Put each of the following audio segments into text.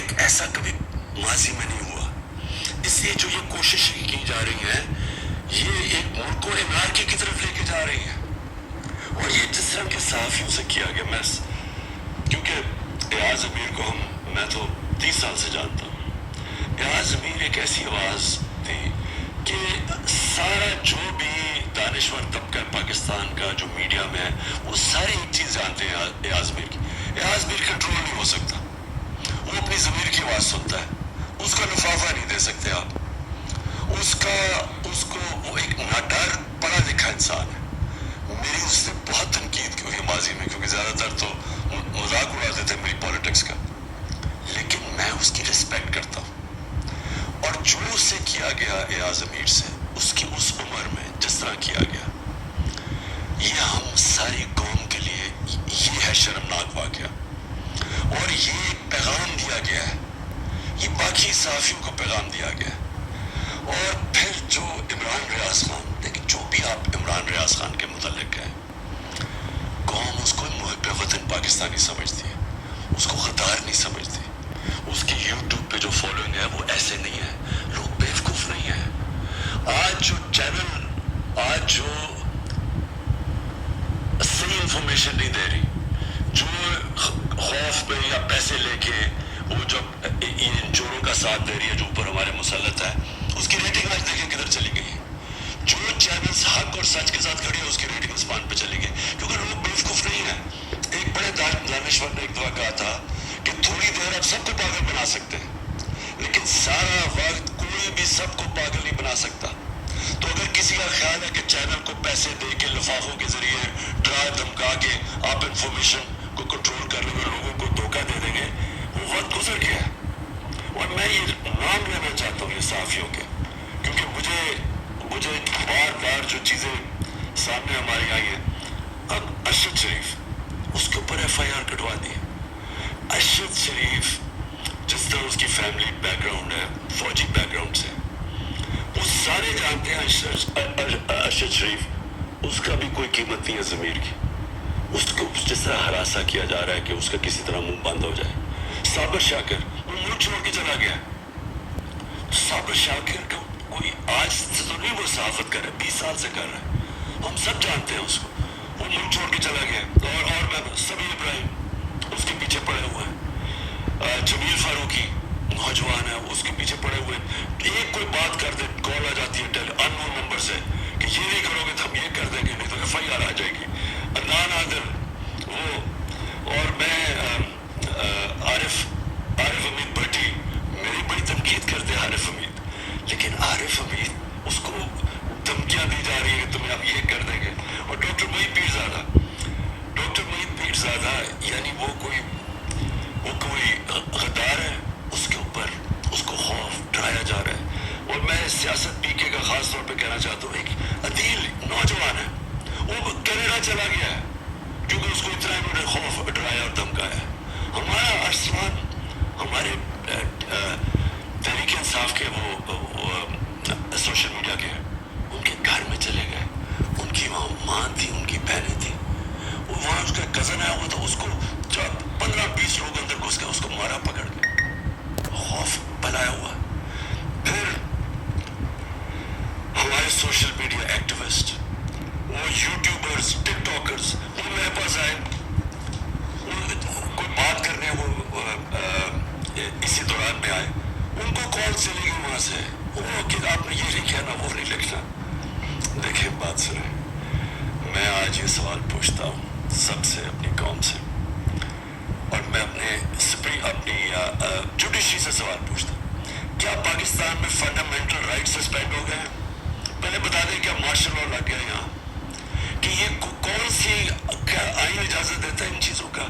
ایک ایسا کبھی ماضی میں نہیں ہوا. اس لیے جو یہ کوشش کی جا رہی ہے یہ ایک ملک کو انارکی کی طرف لے کے جا رہی ہے. اور یہ جس طرح کے صحافیوں سے کیا گیا, میں کیونکہ ایاز امیر کو میں تو 30 سال سے جانتا ہوں. ایاز امیر ایک ایسی آواز تھی کہ سارا جو بھی دانشور طبقہ پاکستان کا جو میڈیا میں ہے وہ سارے ایک چیز جانتے ہیں ایاز امیر کی. ایاز امیر کنٹرول نہیں ہو سکتا, وہ اپنی ضمیر کی آواز سنتا ہے, اس کا لفافہ نہیں دے سکتے آپ. اس کو وہ ایک ناڈر پڑھا لکھا انسان ہے. میری اس سے بہت تنقید کی ہوئی ہے ماضی میں, کیونکہ زیادہ تر تو مذاق اڑاتے تھے میری پالیٹکس کا, لیکن میں اس کی رسپیکٹ کرتا ہوں. اور جو اس سے کیا گیا ایاز امیر سے اس کی اس عمر میں جس طرح کیا گیا, یہ ہم ساری قوم کے لیے یہ ہے شرمناک واقعہ. اور یہ ایک پیغام دیا گیا ہے, یہ باقی صحافیوں کو پیغام دیا گیا ہے. اور پھر جو عمران ریاض خان, لیکن جو بھی آپ عمران ریاض خان کے متعلق ہیں, قوم اس کو محب وطن پاکستانی سمجھتی ہے, اس کو غدار نہیں سمجھتی. اس کی یوٹیوب پہ جو فالوئنگ ہے وہ ایسے نہیں ہے, لوگ بیوقوف نہیں ہیں. آج جو چینل جو صحیح انفارمیشن نہیں دے رہی, جو خوف پہ یا پیسے لے کے وہ جب ان چوروں کا ساتھ دے رہی ہے جو اوپر ہمارے مسلط ہے, اس کی ریٹنگ آج دیکھیں کدھر چلی گئی ہے. جو چینلز حق اور سچ کے ساتھ کھڑی ہے اس کی ریٹنگ اسپان پہ چلی گئی, کیونکہ لوگ بیوقوف نہیں ہیں. ایک بڑے دانشور نے ایک دفعہ کہا تھا کہ تھوڑی دیر آپ سب کو پاگل بنا سکتے ہیں, لیکن سارا وقت کوئی بھی سب کو پاگل نہیں بنا سکتا. تو اگر کسی کا خیال ہے کہ چینل کو پیسے دے کے لفافوں کے ذریعے ڈرا دھمکا کے آپ انفارمیشن کو کنٹرول کر لیں گے, لوگوں کو دھوکہ دے دیں گے, وہ وقت گزر گیا ہے. اور میں یہ نام لینا چاہتا ہوں یہ صحافیوں کے, کیونکہ مجھے بار بار جو چیزیں سامنے ہماری آئی ہیں. اب ارشد شریف, اس کے اوپر ایف آئی آر کٹوا دی. ارشد شریف جس طرح اس کی فیملی بیک گراؤنڈ ہے, فوجی بیک گراؤنڈ سے, وہ سارے جانتے ہیں ارشد شریف, اس کا بھی کوئی قیمت نہیں ہے ضمیر کی. اس کو جس طرح ہراساں کیا جا رہا ہے کہ اس کا کسی طرح منہ بند ہو جائے. صابر شاکر وہ ملک چھوڑ کے چلا گیا. صابر شاکر کا کوئی آج سے تو نہیں وہ صحافت کر رہا ہے, 20 سال سے کر رہا ہے, ہم سب جانتے ہیں اس کو. وہ ملک چھوڑ کے چلا گیا. اور میں سبھی ابراہیم اس کے پیچھے پڑے ہوئے ہیں, جمیل فاروقی نوجوان ہے اس کے پیچھے پڑے ہوئے. ایک کوئی بات کر دے, کال آ جاتی ہے ان نون نمبر سے کہ یہ نہیں کرو گے تو ہم یہ کر دیں گے, نہیں تو ایف آئی آر آ جائے گی. عدنان عادل وہ, اور میں عارف حمید بھٹی, میری بڑی تنقید کرتے ہیں عارف حمید, لیکن عارف حمید اس کو دھمکیاں دی جا رہی ہے کہ تمہیں اب یہ کر دیں گے. اور ڈاکٹر محیط پیرزادہ یعنی وہ کوئی غدار ہے, اس کے اوپر اس کو خوف ڈرایا جا رہا ہے. اور میں سیاست پی کے کا خاص طور پہ کہنا چاہتا ہوں, ایک عدیل نوجوان ہے, وہ کینیڈا چلا گیا ہے کیونکہ اس کو اتنا انہوں نے خوف ڈرایا اور دھمکایا. ہمارا ارسلان ہمارے تحریک انصاف کے وہ سوشل میڈیا کے, ان کے گھر میں چلے گئے, ان کی وہاں ماں تھی, ان کی بہنیں تھیں, وہ وہاں اس کا کزن آیا ہوا تھا, اس کو 15-20 لوگ اندر گھس گئے, اس کو مارا پکڑ کے, خوف پھیلایا ہوا. پھر ہمارے سوشل میڈیا ایکٹیوسٹ, وہ یوٹیوبرز, ٹک ٹاکرز, وہ میرے پاس آئے, کوئی بات کرنے وہ اسی دوران میں آئے, ان کو کال چلی گئی وہاں سے, وہ کہ آپ نے یہ لکھا نا وہ نہیں لکھنا. دیکھیں بات سنیں, میں آج یہ سوال پوچھتا ہوں سب سے, اپنی قوم سے, اور میں اپنی جوڈیشری سے سوال پوچھتا ہوں, کیا پاکستان میں فنڈامنٹل رائٹ سسپینڈ ہو گئے ہیں؟ پہلے بتا دیں کیا مارشل لا لگ گیا یہاں, کہ یہ کون سی آئین اجازت دیتا ہے ان چیزوں کا؟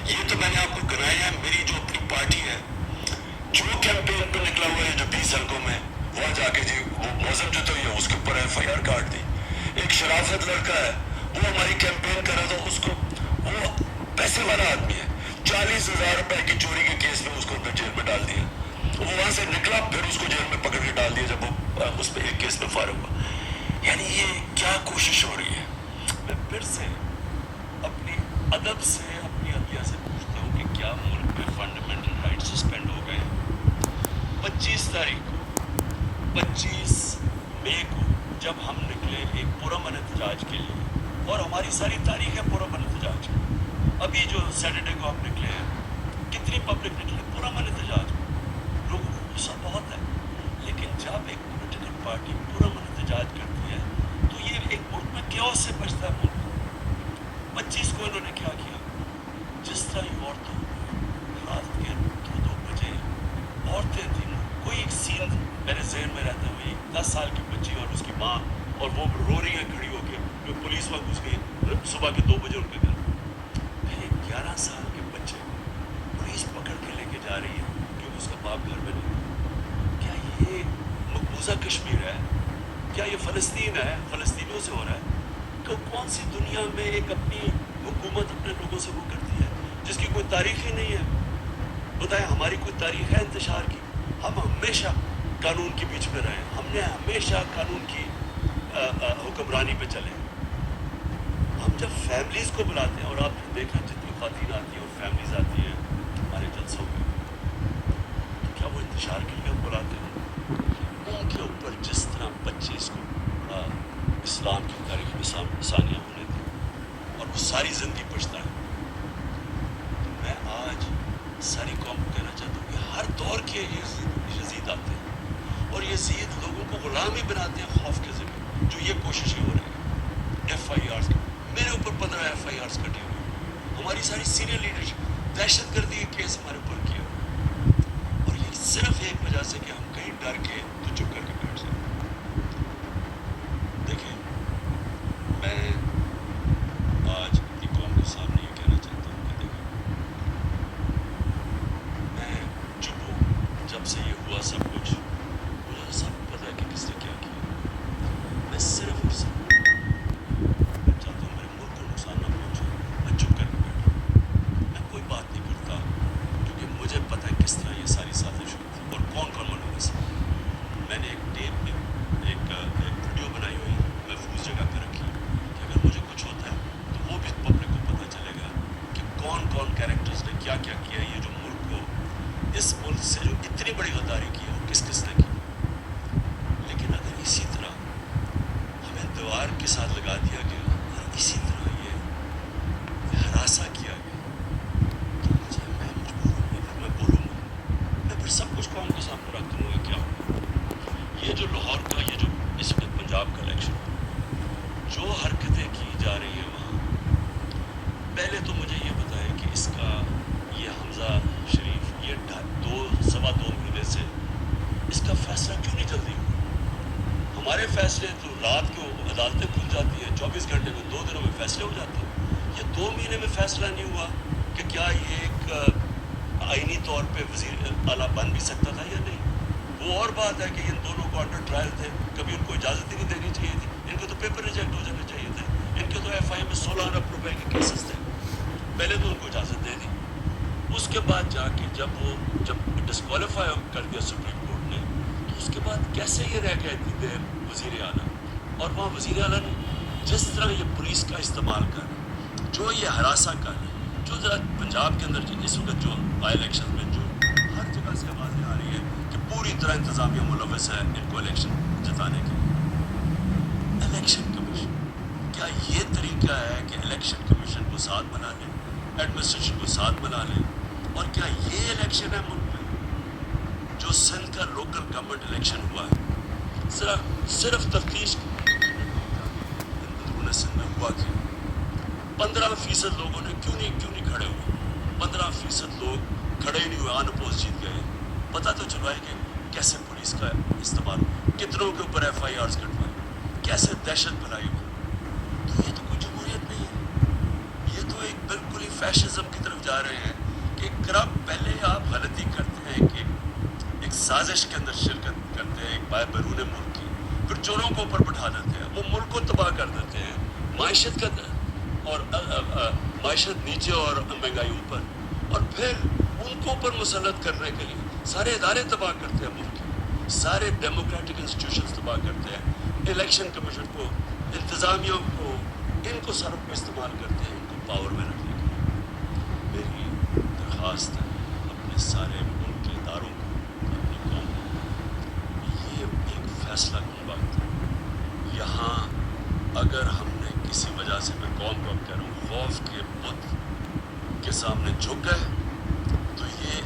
یہ تو میں نے آپ کو گنایا ہے. میری جو اپنی پارٹی ہے جو کیمپین پہ نکلا ہوا ہے جو 20 حلقوں میں, وہاں جا کے جی وہ موزم جو تو یہ اس کے اوپر ایف آئی آر کاٹ دی. ایک شرافت لڑکا ہے, وہ ہماری کیمپین کر رہا تھا, اس کو وہ پیسے والا آدمی ہے, 40,000 روپے کی چوری کے کیس میں اس کو جیل میں ڈال دیا. وہ وہاں سے نکلا, پھر اس کو جیل میں پکڑ کے ڈال دیا جب وہ اس پہ ایک کیس میں فارغ ہوا. یعنی یہ کیا کوشش ہو رہی ہے؟ میں پھر سے اپنی ادب سے, اپنی عدلیہ سے پوچھتا ہوں کہ کیا ملک میں فنڈامنٹل رائٹ سسپینڈ ہو گئے تاریخ کو 25 مئی کو جب ہم نکلے ایک پرامن احتجاج کے لیے، اور ہماری ساری تاریخ ہے پرامن احتجاج کی. ابھی جو سیٹرڈے کو ہم نکلے ہیں، کتنی پبلک نکلے پرامن احتجاج میں، لوگوں کو غصہ بہت ہے. لیکن جب ایک پولیٹیکل پارٹی پرامن احتجاج کرتی ہے تو یہ ایک ملک میں کیوس سے بچتا ہے. ملک 25 کو انہوں نے کیا کیا، جس طرح یہ عورتوں رات کے 2 بجے عورتیں تھیں، کوئی ایک سین میرے ذہن میں رہتا ہے، وہی 10 سال کی بچی اور اس کی ماں، اور وہ رو رہی ہیں کھڑی ہو کے، جو پولیس وہاں گھس گئی صبح کے 2 بجے ان کے گھر. پھر ایک 11 سال کے بچے پولیس پکڑ کے لے کے جا رہی ہے کیونکہ اس کا باپ گھر میں نہیں. کیا یہ مقبوضہ کشمیر ہے؟ کیا یہ فلسطین ہے؟ فلسطینیوں سے ہو رہا ہے؟ کہ کون سی دنیا میں ایک اپنی حکومت اپنے لوگوں سے وہ کرتی ہے جس کی کوئی تاریخ ہی نہیں ہے؟ بتائیں ہماری کوئی تاریخ ہے انتشار کی؟ ہم ہمیشہ قانون کے بیچ میں رہے، ہم نے ہمیشہ قانون کی حکمرانی پہ چلے. ہم جب فیملیز کو بلاتے ہیں، اور آپ نے دیکھا جتنی خواتین آتی ہیں اور فیملیز آتی ہیں ہمارے جلسوں میں، تو کیا وہ انتشار کے لیے ہم بلاتے ہیں؟ ان کے اوپر جس طرح 25 کو بڑا اسلام کی تاریخ میں ثانیہ ہونے تھے اور وہ ساری زندگی پچھتا ہے. تو میں آج ساری قوم کو کہنا چاہتا ہوں کہ ہر دور کے یزید آتے ہیں اور یزید لوگوں کو غلام ہی بناتے ہیں خوف کے ذریعے. جو یہ کوششیں ہو رہی ہیں FIRs، میرے اوپر 15 FIRs کٹے ہوئے، ہماری ساری سینئر لیڈرشپ، دہشت گردی کے کیس ہمارے اوپر کیا، اور یہ صرف ایک وجہ سے کہ ہم کہیں ڈر کے تو چپ کر کے بیٹھ جائیں. دیکھیں میں آج اپنی قوم کے سامنے یہ کہنا چاہتا ہوں کہ دیکھیں میں چپ ہوں. جب سے یہ ہوا سب کچھ مجھے سب پتہ ہے کہ کس نے کیا کیا. میں صرف اور صرف میں چاہتا ہوں میرے ملک کو نقصان نہ پہنچے. میں چپ کر کے بیٹھا، میں کوئی بات نہیں کرتا کیونکہ مجھے پتہ ہے کس طرح یہ ساری سازش ہوئی تھی اور کون کون ملوث ہے. میں نے ایک ٹیپ ایک ویڈیو بنائی ہوئی محفوظ جگہ پہ رکھی کہ اگر مجھے کچھ ہوتا ہے تو وہ بھی پبلک کو پتہ چلے گا کہ کون کون کیریکٹرز نے کیا کیا کیا. یہ جو ملک کو، اس ملک سے جو اتنی بڑی غداری کی ہے وہ کس کس نے کی. لیکن اگر اسی طرح ہمیں دیوار کے ساتھ لگا دیا گیا اور اسی طرح یہ ہراساں کیا گیا تو میں مجبور ہوں گا، میں بولوں گا، میں پھر سب کچھ قوم کے سامنے رکھ دوں گا کیا ہو. یہ جو لاہور کا، یہ جو اس وقت پنجاب کا الیکشن، جو حرکتیں کی جا رہی ہیں وہاں، پہلے تو مجھے یہ بتائیں کہ اس کا یہ حمزہ شریف یہ 2.25 مہینے سے اس کا فیصلہ کیوں نہیں جلدی ہوا؟ ہمارے فیصلے تو رات کو عدالتیں کھل جاتی ہیں، 24 گھنٹے میں 2 دنوں میں فیصلے ہو جاتے ہیں. یہ 2 مہینے میں فیصلہ نہیں ہوا کہ کیا یہ ایک آئینی طور پہ وزیر اعلیٰ بن بھی سکتا تھا یا نہیں. وہ اور بات ہے کہ ان دونوں کو انڈر ٹرائل تھے، کبھی ان کو اجازت ہی نہیں دینی چاہیے تھی. ان کو تو پیپر ریجیکٹ ہو جانے چاہیے تھے. ان کے تو FI میں 16 ارب روپے کے کیسز تھے. پہلے تو ان کو اجازت دے دی. اس کے بعد جا کے جب ڈسکوالیفائی کر دیا سپریم کورٹ نے، تو اس کے بعد کیسے یہ رہ گئے اتنی دیر وزیر اعلیٰ. اور وہاں وزیر اعلیٰ نے جس طرح یہ پولیس کا استعمال کر، جو یہ ہراساں کر، جو ذرا پنجاب کے اندر اس وقت جو بائی الیکشن میں جو ہر جگہ سے آوازیں آ رہی ہے کہ پوری طرح انتظامیہ ملوث ہے ان کو الیکشن جتانے کے لیے. الیکشن کمیشن، کیا یہ طریقہ ہے کہ الیکشن کمیشن کو ساتھ بنا لیں، ایڈمنسٹریشن کو ساتھ بنا لیں؟ اور کیا یہ الیکشن ہے ملک میں؟ جو سندھ کا لوکل گورنمنٹ الیکشن ہوا ہے، صرف تفتیش اندرون سندھ میں ہوا کہ 15% لوگوں نے کیوں نہیں کھڑے ہوئے؟ 15% لوگ کھڑے ہی نہیں ہوئے، آن اپوز جیت گئے. پتہ تو چلوا ہے کہ کیسے پولیس کا استعمال، کتنوں کے اوپر FIRs کٹوائے، کیسے دہشت پھیلائی ہوئی. تو یہ تو کوئی جمہوریت نہیں ہے، یہ تو ایک بالکل ہی فیشزم کی طرف جا رہے ہیں کہ پہلے آپ غلطی کرتے ہیں کہ ایک سازش کے اندر شرکت کرتے ہیں ایک بیرون ملک کی، پھر چوروں کو اوپر بٹھا دیتے ہیں، وہ ملک کو تباہ کر دیتے ہیں، معیشت کا اور معیشت نیچے اور مہنگائی اوپر، اور پھر ان کو اوپر مسلط کرنے کے لیے سارے ادارے تباہ کرتے ہیں، ملک کے سارے ڈیموکریٹک انسٹیٹیوشنز تباہ کرتے ہیں، الیکشن کمیشن کو، انتظامیہ کو، ان کو سب کو استعمال کرتے ہیں ان کو پاور میں رکھنے کے لیے. میری درخواست ہے اپنے سارے ملک کے اداروں کو، اپنی قوم کو،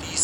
30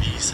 20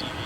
TV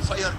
FIR